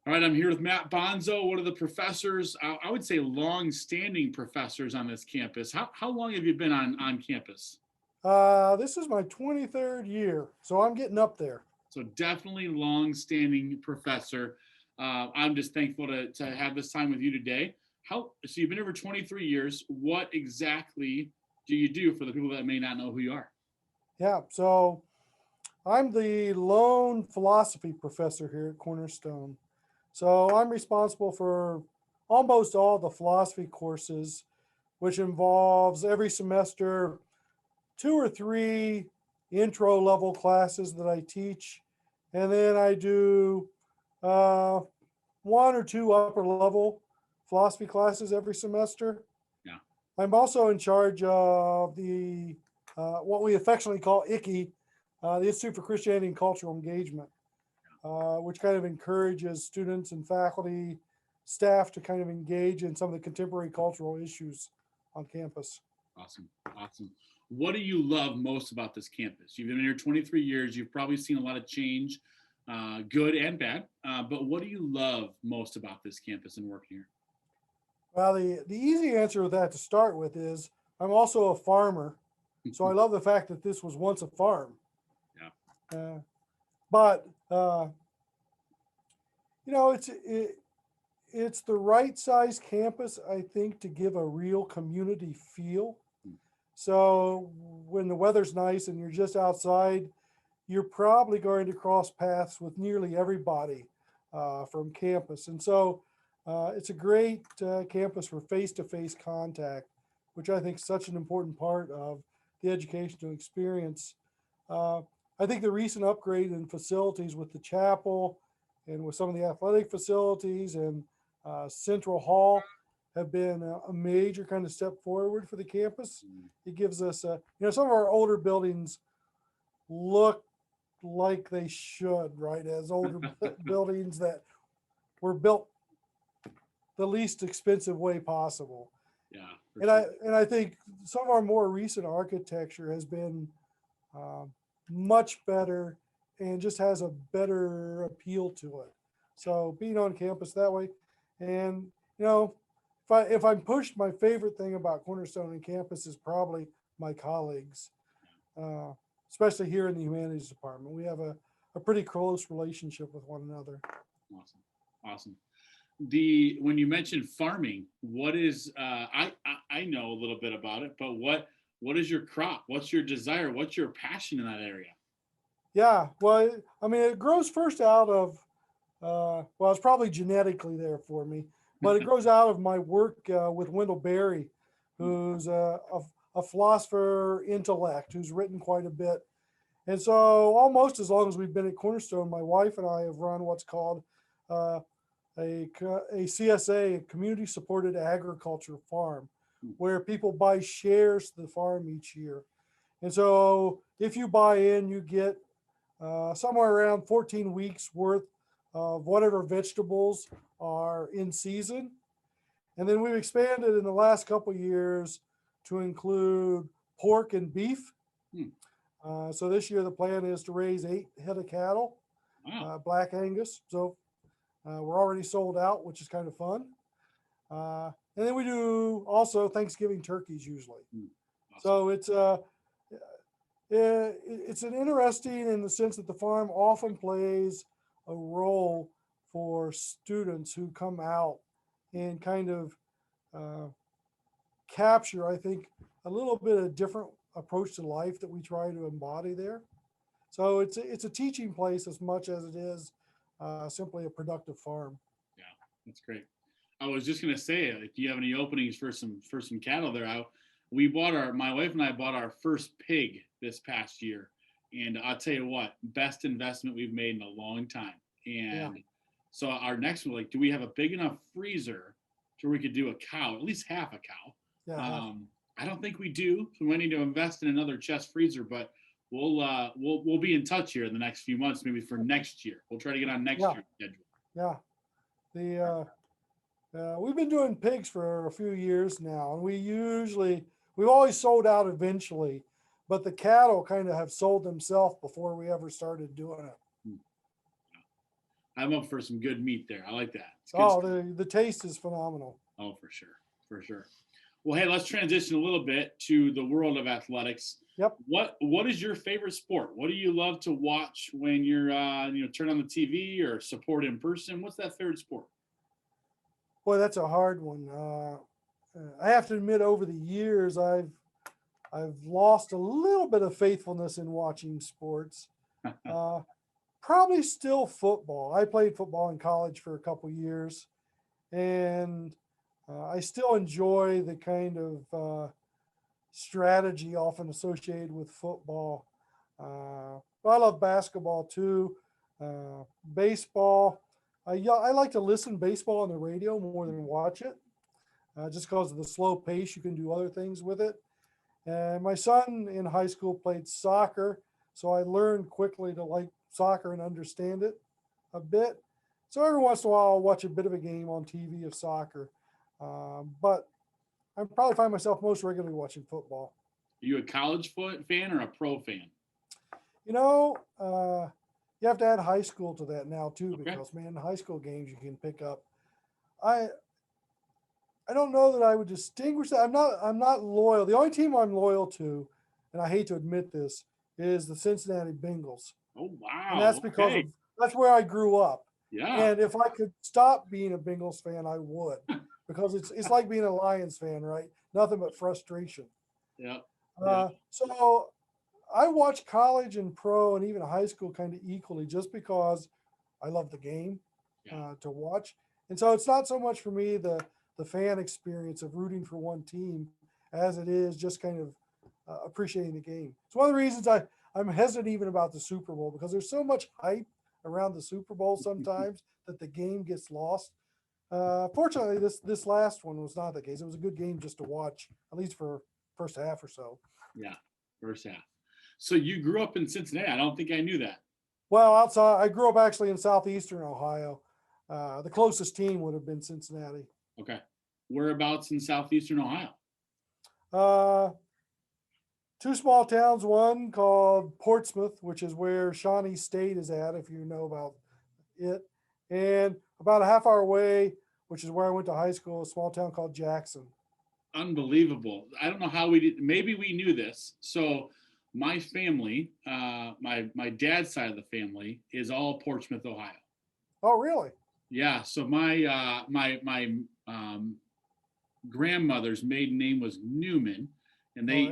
All right, I'm here with Matt Bonzo, one of the professors, I would say long-standing professors on this campus. How long have you been on campus? This is my 23rd year, so I'm getting up there. So definitely long-standing professor. I'm just thankful to have this time with you today. So you've been here for 23 years. What exactly do you do for the people that may not know who you are? Yeah, so I'm the lone philosophy professor here at Cornerstone. So I'm responsible for almost all the philosophy courses, which involves every semester two or three intro level classes that I teach. And then I do uh, one or two upper level philosophy classes every semester. Yeah. I'm also in charge of the what we affectionately call ICCE, the Institute for Christianity and Cultural Engagement, which kind of encourages students and faculty, staff to kind of engage in some of the contemporary cultural issues on campus. Awesome. Awesome. What do you love most about this campus? You've been here 23 years. You've probably seen a lot of change, good and bad. But what do you love most about this campus and working here? Well, the easy answer with that to start with is I'm also a farmer, so I love the fact that this was once a farm. Yeah. But you know, it's the right size campus, I think, to give a real community feel. So when the weather's nice and you're just outside, you're probably going to cross paths with nearly everybody from campus. And so it's a great campus for face-to-face contact, which I think is such an important part of the educational experience. Uh, I think the recent upgrade in facilities with the chapel and with some of the athletic facilities and Central Hall have been a major kind of step forward for the campus. It gives us, some of our older buildings look like they should, right? As older buildings that were built the least expensive way possible. Yeah. And sure. I think some of our more recent architecture has been much better and just has a better appeal to it. So being on campus that way, and if I'm pushed, my favorite thing about Cornerstone and campus is probably my colleagues, uh, especially here in the humanities department. We have a pretty close relationship with one another. Awesome. Awesome. When you mentioned farming, what is I know a little bit about it, but what is your crop? What's your desire? What's your passion in that area? Yeah, well, I mean, it grows first out of, well, it's probably genetically there for me, but it grows out of my work with Wendell Berry, who's a philosopher intellect who's written quite a bit. And so, almost as long as we've been at Cornerstone, my wife and I have run what's called uh, a CSA, a community supported agriculture farm, where people buy shares to the farm each year. And so, if you buy in, you get somewhere around 14 weeks worth of whatever vegetables are in season. And then we've expanded in the last couple of years to include pork and beef. Hmm. So this year the plan is to raise 8 head of cattle, Wow. Black Angus. So we're already sold out, which is kind of fun. And then we do also Thanksgiving turkeys usually. Hmm. Awesome. So it's an interesting in the sense that the farm often plays a role for students who come out and kind of uh, capture, I think, a little bit of different approach to life that we try to embody there. So it's a teaching place as much as it is simply a productive farm. Yeah, that's great. I was just gonna say, like, do you have any openings for some cattle there? We bought my wife and I bought our first pig this past year, and I'll tell you what, best investment we've made in a long time. Yeah, And so our next one, like, do we have a big enough freezer so we could do a cow, at least half a cow? yeah, I don't think we do, so we might need to invest in another chest freezer, but we'll be in touch here in the next few months, maybe for next year. We'll try to get on next yeah, year's schedule. yeah. The we've been doing pigs for a few years now, and we've always sold out eventually, but the cattle kind of have sold themselves before we ever started doing it. I'm up for some good meat there. I like that. It's good Oh, stuff. the taste is phenomenal. Oh, for sure. For sure. Well, hey, let's transition a little bit to the world of athletics. Yep. What is your favorite sport? What do you love to watch when you're turn on the TV or support in person? What's that favorite sport? Boy, that's a hard one. I have to admit, over the years, I've lost a little bit of faithfulness in watching sports. Uh, Probably still football. I played football in college for a couple years, and I still enjoy the kind of strategy often associated with football. But I love basketball too. Baseball. Yeah, I like to listen to baseball on the radio more than watch it, just because of the slow pace. You can do other things with it. And my son in high school played soccer, so I learned quickly to like soccer and understand it a bit. So every once in a while, I'll watch a bit of a game on TV of soccer. But I probably find myself most regularly watching football. Are you a college foot fan or a pro fan? You know, you have to add high school to that now too, Okay. because man, high school games you can pick up. I I don't know that I would distinguish that. I'm not loyal. The only team I'm loyal to, and I hate to admit this, is the Cincinnati Bengals. Oh And wow. that's because Okay. of that's where I grew up. Yeah. And if I could stop being a Bengals fan, I would. Because it's like being a Lions fan, right? Nothing but frustration. Yeah. Yeah. So I watch college and pro and even high school kind of equally just because I love the game Yeah. to watch. And so it's not so much for me the fan experience of rooting for one team as it is just kind of appreciating the game. It's one of the reasons I'm hesitant even about the Super Bowl because there's so much hype around the Super Bowl sometimes that the game gets lost. Fortunately, this last one was not the case. It was a good game just to watch, at least for first half or so. Yeah. First half. So you grew up in Cincinnati. I don't think I knew that. Well, outside, I grew up actually in southeastern Ohio. The closest team would have been Cincinnati. Okay. Whereabouts in southeastern Ohio? Uh, Two small towns, one called Portsmouth, which is where Shawnee State is at, if you know about it, and about a half hour away, which is where I went to high school, a small town called Jackson. Unbelievable. I don't know how we did. Maybe we knew this. So my family, my dad's side of the family is all Portsmouth, Ohio. Oh, really? Yeah. So my grandmother's maiden name was Newman, and All they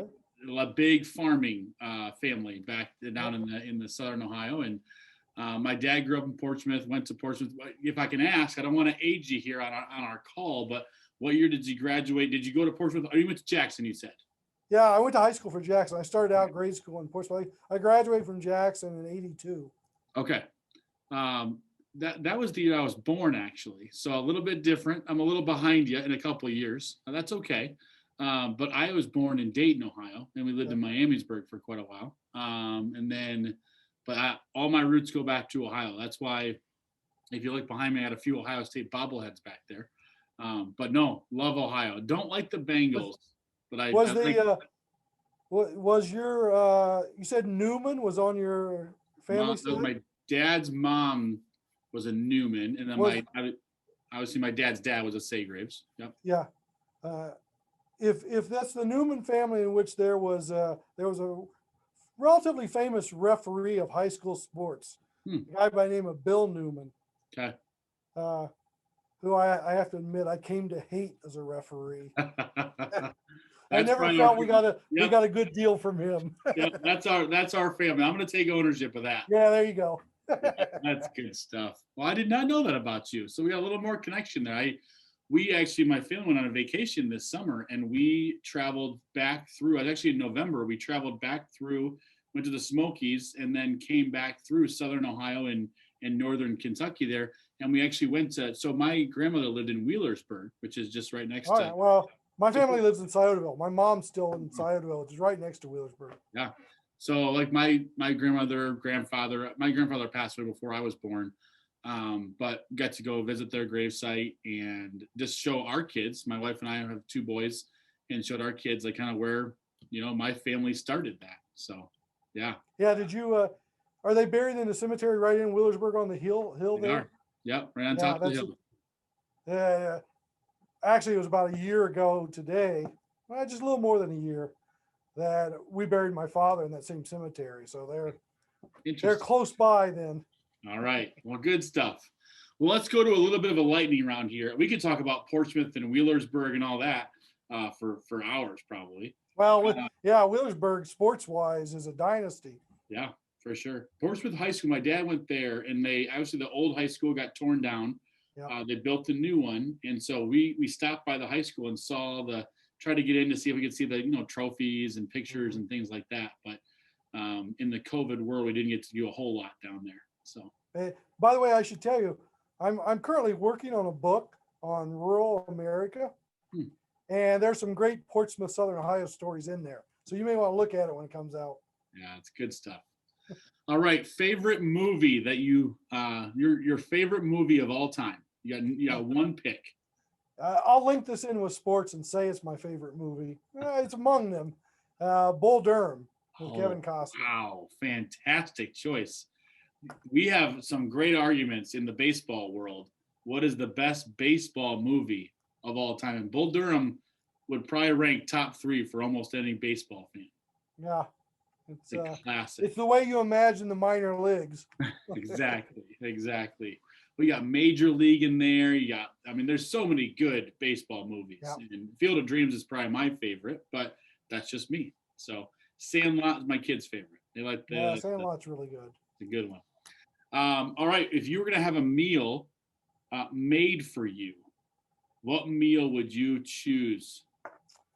right. a big farming family back down Yep. in the southern Ohio. And my dad grew up in Portsmouth. Went to Portsmouth. If I can ask, I don't want to age you here on our call, but what year did you graduate? Did you go to Portsmouth? Or you went to Jackson? You said. Yeah, I went to high school for Jackson. I started out grade school in Portsmouth. I graduated from Jackson in '82. Okay. That was the year I was born, actually. So a little bit different. I'm a little behind you in a couple of years. Now, that's okay. But I was born in Dayton, Ohio, and we lived in Miamisburg for quite a while. All my roots go back to Ohio. That's why, if you look behind me, I had a few Ohio State bobbleheads back there. But no, love Ohio. Don't like the Bengals, but I Was like was your you said Newman was on your family mom. That was side? my dad's mom was a Newman, and then Was obviously my dad's dad was a Saygraves. Yep. Yeah. Uh, if that's the Newman family in which there was a relatively famous referee of high school sports, Hmm. a guy by the name of Bill Newman, Okay. uh, who I have to admit I came to hate as a referee. I That's never probably felt we yep, got a good deal from him. yep. That's our family. I'm gonna take ownership of that. Yeah, there you go. Yeah, that's good stuff. Well, I did not know that about you. So we got a little more connection there. We actually, my family went on a vacation this summer and we traveled back through, actually in November, we traveled back through, went to the Smokies and then came back through Southern Ohio and Northern Kentucky there. And we actually so my grandmother lived in Wheelersburg, which is just right next All to, right. Well, my family lives in Sciotoville. My mom's still in Sciotoville, which is right next to Wheelersburg. yeah. So like my grandfather passed away before I was born. But got to go visit their gravesite and just show our kids. My wife and I have two boys, and showed our kids like kind of where my family started that. So, yeah, Yeah. Did you? Are they buried in the cemetery right in Wheelersburg on the hill they there? are. Yep, right on Yeah, top of the hill. yeah. Actually, it was about a year ago today, well, just a little more than a year, that we buried my father in that same cemetery. So they're Interesting. close by then. All right. Well, good stuff. Well, let's go to a little bit of a lightning round here. We could talk about Portsmouth and Wheelersburg and all that for hours, probably. Well, Uh, yeah, Wheelersburg, sports wise, is a dynasty. yeah, for sure. Portsmouth High School. My dad went there, and they obviously the old high school got torn down. Yeah. They built a new one, and so we stopped by the high school and saw tried to get in to see if we could see the trophies and pictures and things like that. But in the COVID world, we didn't get to do a whole lot down there. So. By the way, I should tell you, I'm currently working on a book on rural America, and there's some great Portsmouth, Southern Ohio stories in there. So you may want to look at it when it comes out. Yeah, it's good stuff. All right, favorite movie that your favorite movie of all time. You got one pick. I'll link this in with sports and say it's my favorite movie. It's among them. Bull Durham with Kevin Costner. Wow, fantastic choice. We have some great arguments in the baseball world. What is the best baseball movie of all time? And Bull Durham would probably rank top 3 for almost any baseball fan. Yeah. It's a classic. It's the way you imagine the minor leagues. Exactly. We got Major League in there. There's so many good baseball movies. Yeah. And Field of Dreams is probably my favorite, but that's just me. So Sandlot is my kid's favorite. They like Sandlot's really good. It's a good one. All right. If you were going to have a meal made for you, what meal would you choose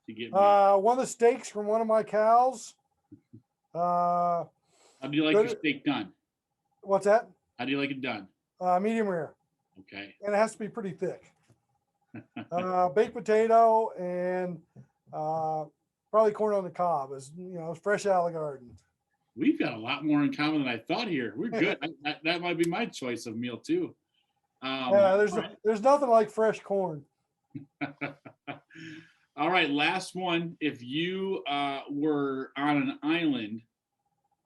to get made? One of the steaks from one of my cows. How do you like your steak done? What's that? How do you like it done? Medium rare. Okay. And it has to be pretty thick. Baked potato and probably corn on the cob, as fresh out of the garden. We've got a lot more in common than I thought here. We're good. That might be my choice of meal too. There's nothing like fresh corn. All right, last one. If you were on an island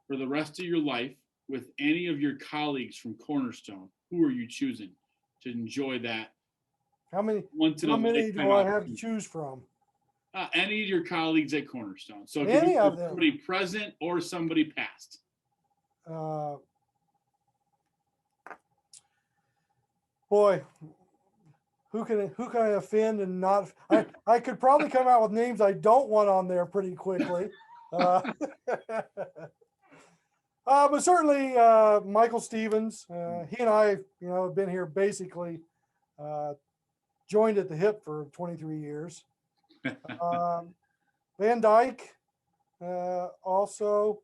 for the rest of your life with any of your colleagues from Cornerstone, who are you choosing to enjoy that? How many do I have to choose from? Any of your colleagues at Cornerstone. So any of them. Somebody present or somebody past. Boy, who can I offend and not? I could probably come out with names I don't want on there pretty quickly. But certainly Michael Stevens. He and I, have been here basically joined at the hip for 23 years. Van Dyke, also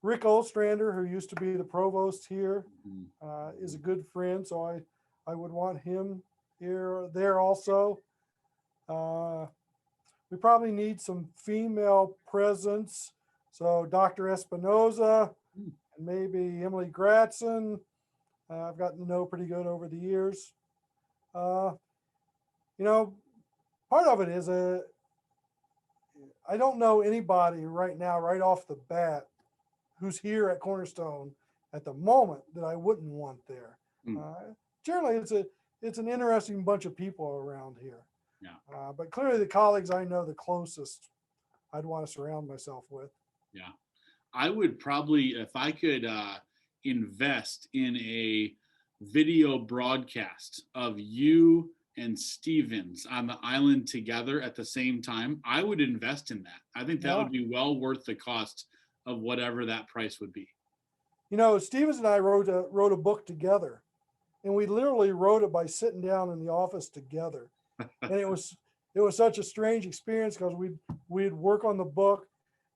Rick Ostrander, who used to be the provost here, is a good friend. So I would want him there also. We probably need some female presence. So Dr. Espinoza and maybe Emily Gratson. I've gotten to know pretty good over the years. Part of it is I don't know anybody right now, right off the bat, who's here at Cornerstone at the moment that I wouldn't want there. Generally, it's an interesting bunch of people around here. Yeah. But clearly, the colleagues I know the closest, I'd want to surround myself with. Yeah, I would probably, if I could invest in a video broadcast of you and Stevens on the island together at the same time, I would invest in that. I think that would be well worth the cost of whatever that price would be. Stevens and I wrote a book together, and we literally wrote it by sitting down in the office together. And it was such a strange experience because we'd work on the book,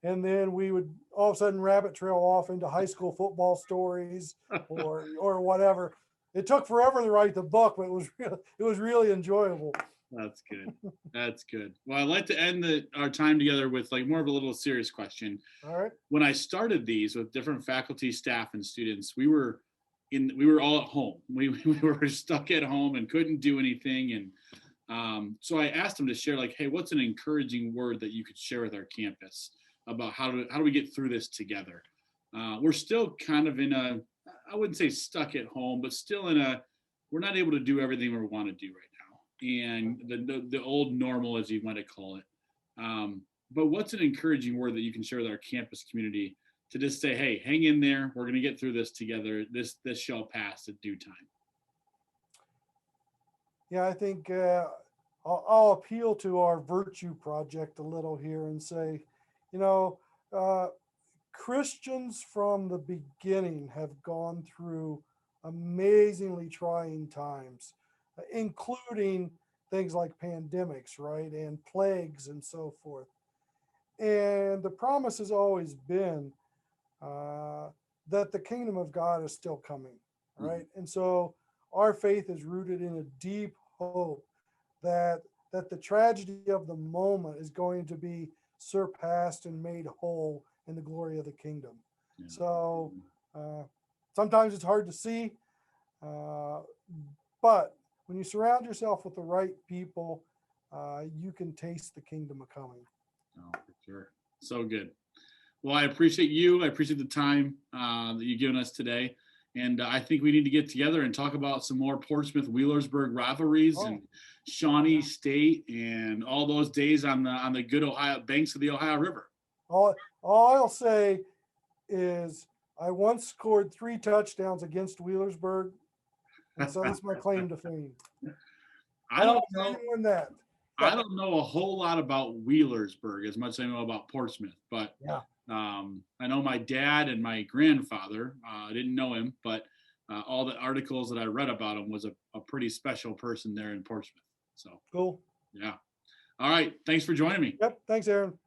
and then we would all of a sudden rabbit trail off into high school football stories or whatever. It took forever to write the book, but it was really enjoyable. That's good. Well, I'd like to end our time together with more of a little serious question. All right. When I started these with different faculty, staff, and students, we were all at home. We were stuck at home and couldn't do anything. And so I asked them to share, hey, what's an encouraging word that you could share with our campus about how do we get through this together? We're still kind of in I wouldn't say stuck at home, but still we're not able to do everything we want to do right now, and the old normal, as you might call it. But what's an encouraging word that you can share with our campus community to just say, hey, hang in there. We're going to get through this together. This shall pass at due time. Yeah, I think I'll appeal to our virtue project a little here and say, you know, Christians from the beginning have gone through amazingly trying times, including things like pandemics, right? And plagues and so forth. And the promise has always been that the kingdom of God is still coming, right? And so our faith is rooted in a deep hope that the tragedy of the moment is going to be surpassed and made whole in the glory of the kingdom. Yeah. So sometimes it's hard to see, but when you surround yourself with the right people, you can taste the kingdom of coming. Oh, for sure. So good. Well, I appreciate you. I appreciate the time that you've given us today. And I think we need to get together and talk about some more Portsmouth Wheelersburg rivalries and Shawnee State and all those days on the good Ohio banks of the Ohio River. All I'll say is I once scored 3 touchdowns against Wheelersburg, and so that's my claim to fame. I don't know that. I don't know a whole lot about Wheelersburg as much as I know about Portsmouth, but yeah. I know my dad and my grandfather. I didn't know him, but all the articles that I read about him was a pretty special person there in Portsmouth. So cool. Yeah. All right. Thanks for joining me. Yep. Thanks, Aaron.